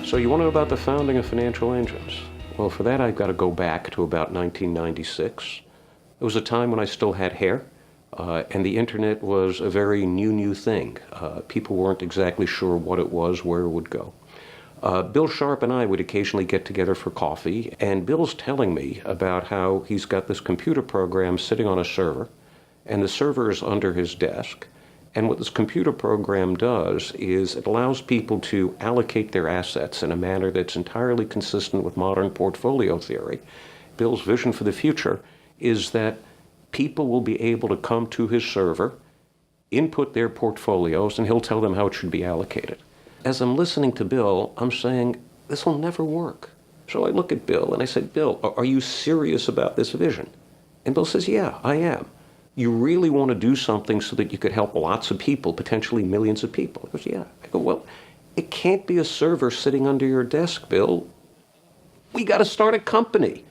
So you want to know about the founding of Financial Engines? Well, for that I've got to go back to about 1996. It was a time when I still had hair, and the internet was a very new thing. People weren't exactly sure what it was, where it would go. Bill Sharp and I would occasionally get together for coffee, and Bill's telling me about how he's got this computer program sitting on a server, and the server is under his desk. And what this computer program does is it allows people to allocate their assets in a manner that's entirely consistent with modern portfolio theory. Bill's vision for the future is that people will be able to come to his server, input their portfolios, and he'll tell them how it should be allocated. As I'm listening to Bill, I'm saying, this will never work. So I look at Bill and I said, Bill, are you serious about this vision? And Bill says, yeah, I am. You really want to do something so that you could help lots of people, potentially millions of people? He goes, yeah. I go, well, it can't be a server sitting under your desk, Bill. We got to start a company.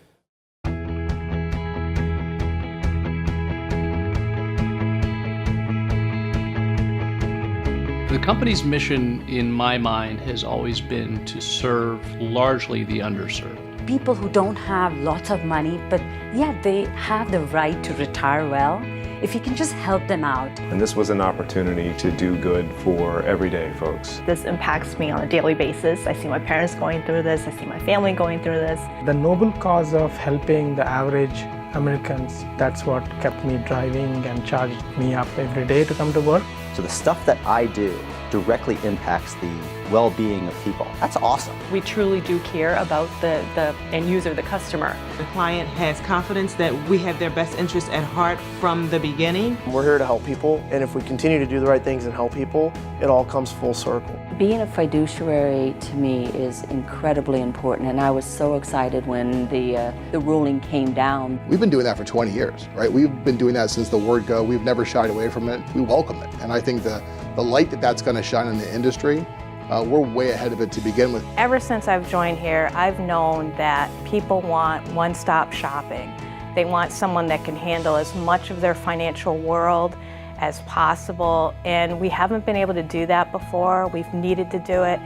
The company's mission, in my mind, has always been to serve largely the underserved. People who don't have lots of money, but yeah, they have the right to retire well. If you can just help them out. And this was an opportunity to do good for everyday folks. This impacts me on a daily basis. I see my parents going through this. I see my family going through this. The noble cause of helping the average Americans, that's what kept me driving and charged me up every day to come to work. So the stuff that I do directly impacts the well-being of people. That's awesome. We truly do care about the end user, the customer. The client has confidence that we have their best interests at heart from the beginning. We're here to help people, and if we continue to do the right things and help people, it all comes full circle. Being a fiduciary to me is incredibly important, and I was so excited when the ruling came down. We've been doing that for 20 years, right? We've been doing that since the word go. We've never shied away from it. We welcome it, and I think the light that's going to shine in the industry, we're way ahead of it to begin with. Ever since I've joined here, I've known that people want one-stop shopping. They want someone that can handle as much of their financial world as possible, and we haven't been able to do that before. We've needed to do it,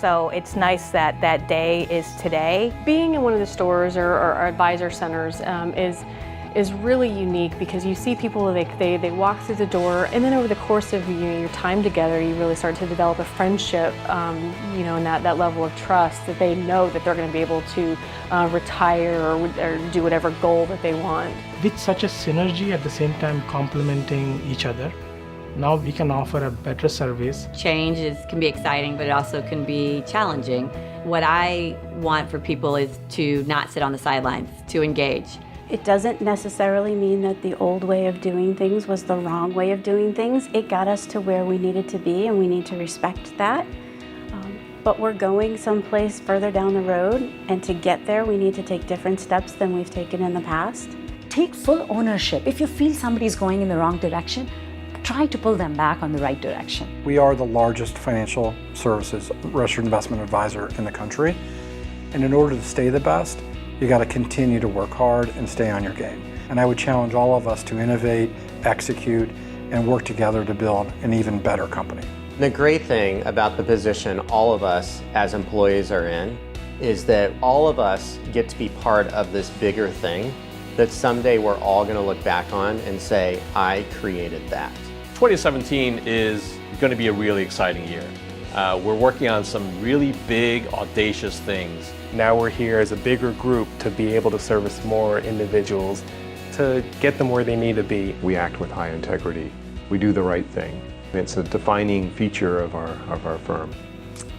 so it's nice that that day is today. Being in one of the stores or advisor centers is really unique because you see people, they walk through the door, and then over the course of your time together, you really start to develop a friendship, and that level of trust that they know that they're going to be able to retire or do whatever goal that they want. With such a synergy, at the same time complementing each other, now we can offer a better service. Change can be exciting, but it also can be challenging. What I want for people is to not sit on the sidelines, to engage. It doesn't necessarily mean that the old way of doing things was the wrong way of doing things. It got us to where we needed to be, and we need to respect that. But we're going someplace further down the road, and to get there, we need to take different steps than we've taken in the past. Take full ownership. If you feel somebody's going in the wrong direction, try to pull them back on the right direction. We are the largest financial services registered investment advisor in the country. And in order to stay the best, you got to continue to work hard and stay on your game. And I would challenge all of us to innovate, execute, and work together to build an even better company. The great thing about the position all of us as employees are in is that all of us get to be part of this bigger thing that someday we're all going to look back on and say, I created that. 2017 is going to be a really exciting year. We're working on some really big, audacious things. Now we're here as a bigger group to be able to service more individuals, to get them where they need to be. We act with high integrity. We do the right thing. It's a defining feature of our firm.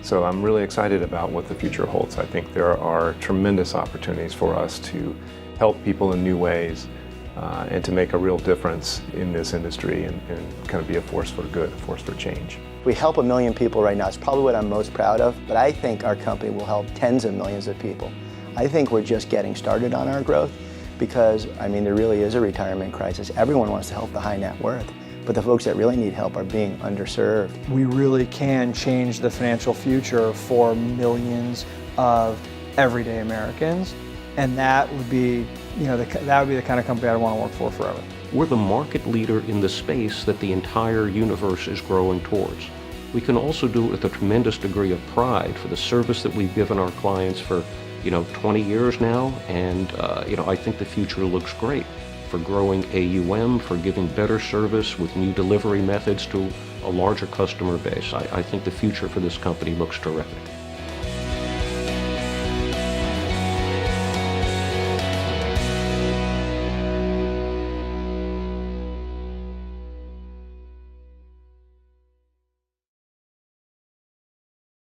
So I'm really excited about what the future holds. I think there are tremendous opportunities for us to help people in new ways and to make a real difference in this industry and kind of be a force for good, a force for change. We help 1 million people right now. It's probably what I'm most proud of, but I think our company will help tens of millions of people. I think we're just getting started on our growth because, there really is a retirement crisis. Everyone wants to help the high net worth, but the folks that really need help are being underserved. We really can change the financial future for millions of everyday Americans, and that would be, that would be the kind of company I'd want to work for forever. We're the market leader in the space that the entire universe is growing towards. we can also do it with a tremendous degree of pride for the service that we've given our clients for, 20 years now. And, I think the future looks great for growing AUM, for giving better service with new delivery methods to a larger customer base. I think the future for this company looks terrific.